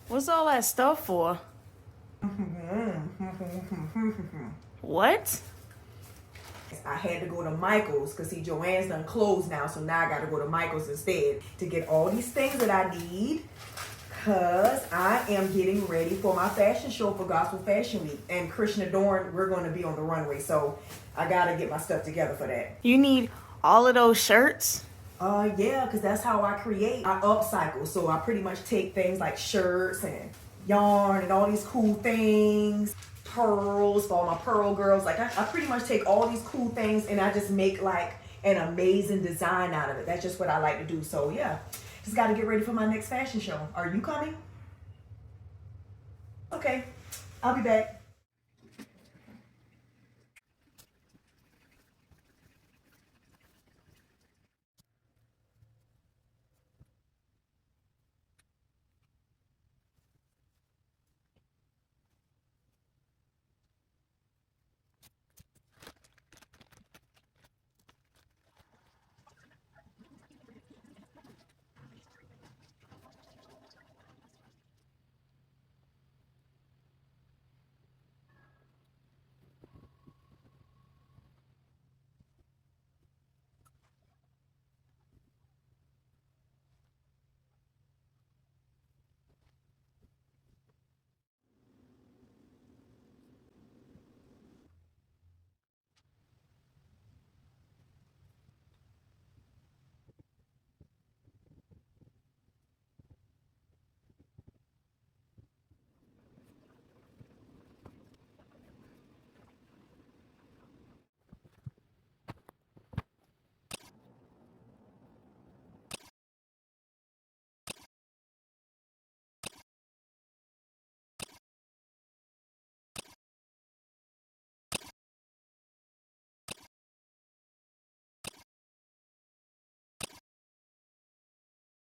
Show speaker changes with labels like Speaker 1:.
Speaker 1: What's all that stuff for? What?
Speaker 2: I had to go to Michael's because see, Joann's done closed now, so now I got to go to Michael's instead to get all these things that I need because I am getting ready for my fashion show for Gospel Fashion Week. And Krishna Dorn, we're going to be on the runway, so I got to get my stuff together for that.
Speaker 1: You need all of those shirts?
Speaker 2: Yeah, because that's how I create. I upcycle, so I pretty much take things like shirts and yarn and all these cool things, pearls for all my pearl girls. Like I pretty much take all these cool things and I just make like an amazing design out of it. That's just what I like to do. So yeah, just got to get ready for my next fashion show. Are you coming? Okay, I'll be back.